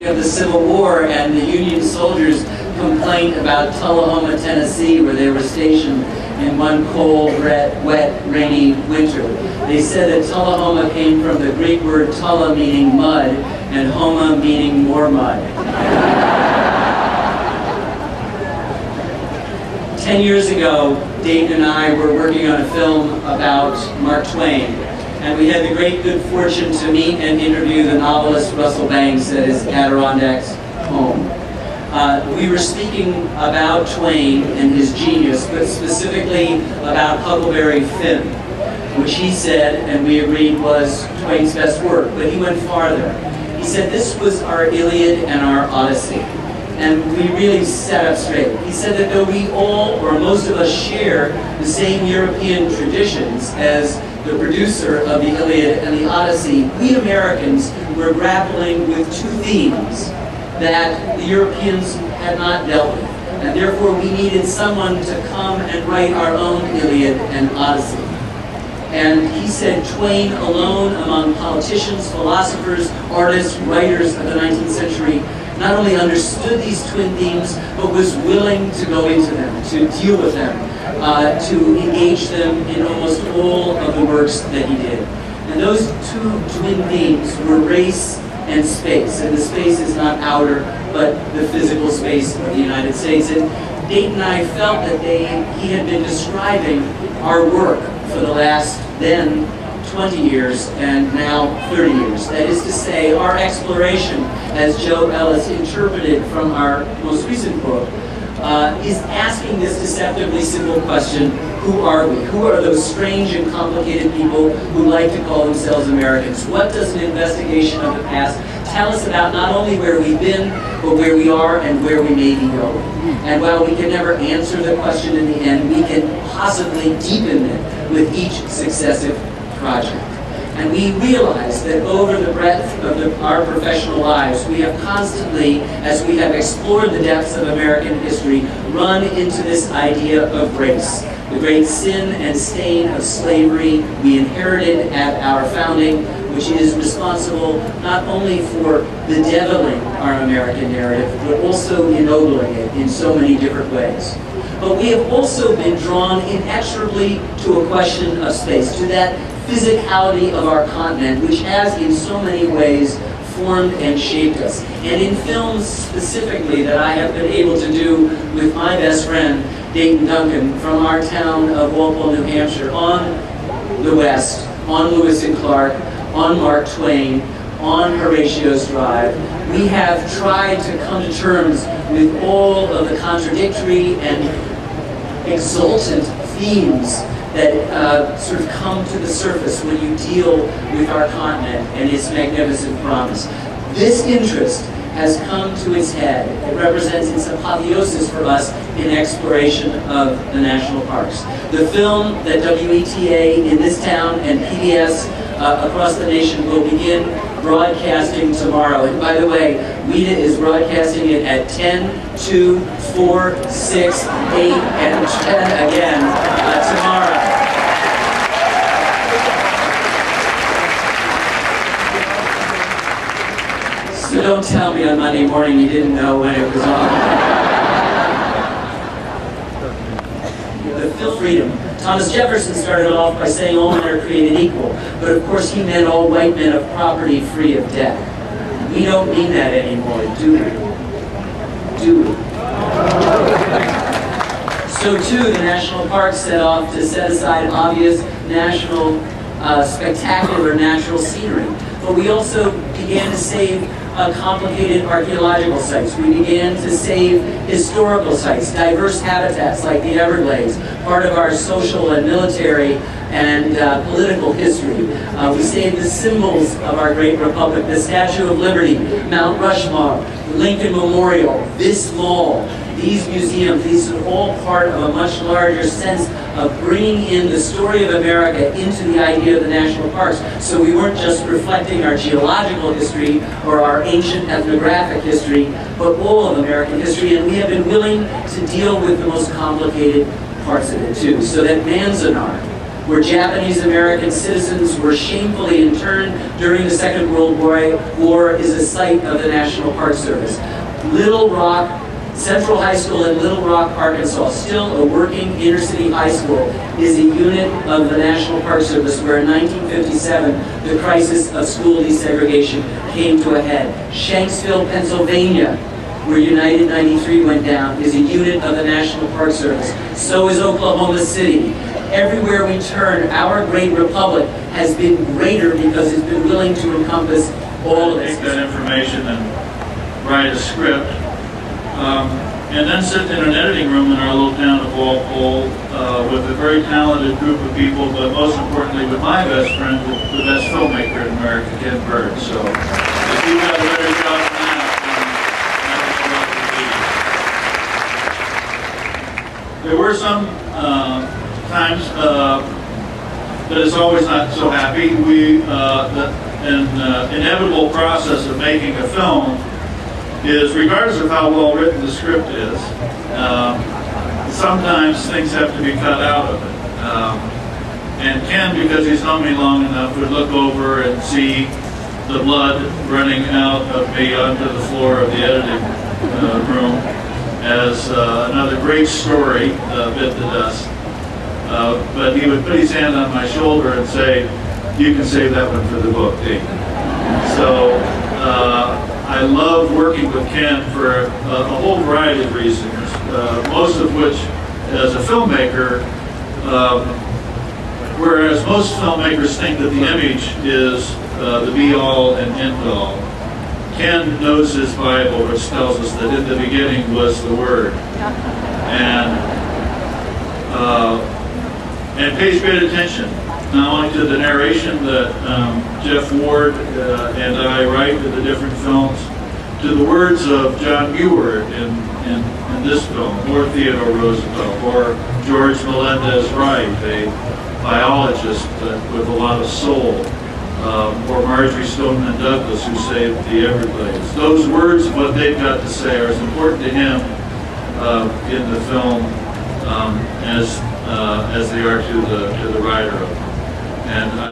Of the Civil War and the Union soldiers' complaint about Tullahoma, Tennessee, where they were stationed in one cold, wet, rainy winter. They said that Tullahoma came from the Greek word tulla, meaning mud, and homa, meaning more mud. 10 years ago, Dayton and I were working on a film about Mark Twain. And we had the great good fortune to meet and interview the novelist Russell Banks at his Adirondacks home. We were speaking about Twain and his genius, but specifically about Huckleberry Finn, which he said, and we agreed, was Twain's best work. But he went farther. He said this was our Iliad and our Odyssey. And we really sat up straight. He said that though we all, or most of us, share the same European traditions as the producer of the Iliad and the Odyssey, we Americans were grappling with two themes that the Europeans had not dealt with. And therefore we needed someone to come and write our own Iliad and Odyssey. And he said Twain alone among politicians, philosophers, artists, writers of the 19th century not only understood these twin themes, but was willing to go into them, to deal with them, to engage them in almost all of the works that he did. And those two twin themes were race and space. And the space is not outer, but the physical space of the United States. And Dayton and I felt that he had been describing our work for the last then 20 years and now 30 years. That is to say, our exploration, as Joe Ellis interpreted from our most recent book, is asking this deceptively simple question: who are we? Who are those strange and complicated people who like to call themselves Americans? What does an investigation of the past tell us about not only where we've been, but where we are and where we may be going? And while we can never answer the question in the end, we can possibly deepen it with each successive project. And we realize that over the breadth of our professional lives, we have constantly, as we have explored the depths of American history, run into this idea of race. The great sin and stain of slavery we inherited at our founding, which is responsible not only for bedeviling our American narrative, but also ennobling it in so many different ways. But we have also been drawn inexorably to a question of space, to that physicality of our continent, which has in so many ways formed and shaped us. And in films specifically that I have been able to do with my best friend, Dayton Duncan, from our town of Walpole, New Hampshire, on the West, on Lewis and Clark, on Mark Twain, on Horatio's Drive, we have tried to come to terms with all of the contradictory and exultant themes that sort of come to the surface when you deal with our continent and its magnificent promise. This interest has come to its head. It represents its apotheosis for us in exploration of the national parks. The film that WETA in this town and PBS across the nation will begin broadcasting tomorrow. And by the way, WETA is broadcasting it at 10, 2, 4, 6, 8, and 10 again tomorrow. So don't tell me on Monday morning you didn't know when it was on. The film freedom. Thomas Jefferson started off by saying all men are created equal, but of course he meant all white men of property free of debt. We don't mean that anymore, do we? Do we? So too, the national parks set off to set aside obvious national, spectacular natural scenery. But we also began to save complicated archaeological sites. We began to save historical sites, diverse habitats like the Everglades, part of our social and military and political history. We saved the symbols of our great republic, the Statue of Liberty, Mount Rushmore, the Lincoln Memorial, this mall. These museums, these are all part of a much larger sense of bringing in the story of America into the idea of the national parks. So we weren't just reflecting our geological history or our ancient ethnographic history, but all of American history, and we have been willing to deal with the most complicated parts of it too. So that Manzanar, where Japanese American citizens were shamefully interned during the Second World War, is a site of the National Park Service. Little Rock Central High School in Little Rock, Arkansas, still a working inner-city high school, is a unit of the National Park Service where in 1957 the crisis of school desegregation came to a head. Shanksville, Pennsylvania, where United 93 went down, is a unit of the National Park Service. So is Oklahoma City. Everywhere we turn, our great republic has been greater because it's been willing to encompass all of this. Take that information and write a script. And then sit in an editing room in our little town of Walpole with a very talented group of people, but most importantly with my best friend, the best filmmaker in America, Ken Burns. So if you got a better job than that, then there were some times that it's always not so happy. The inevitable process of making a film is, regardless of how well written the script is, sometimes things have to be cut out of it. And Ken, because he's known me long enough, would look over and see the blood running out of me onto the floor of the editing room as another great story bit the dust. But he would put his hand on my shoulder and say, "You can save that one for the book, Dave." So I love working with Ken for a whole variety of reasons, most of which, as a filmmaker, whereas most filmmakers think that the image is the be-all and end-all, Ken knows his Bible, which tells us that in the beginning was the Word, and pays great attention not only to the narration that Jeff Ward and I write in the different films, to the words of John Muir in this film, or Theodore Roosevelt, or George Melendez Wright, a biologist with a lot of soul, or Marjorie Stoneman Douglas, who saved the Everglades. Those words, what they've got to say, are as important to him in the film as they are to the writer of it. And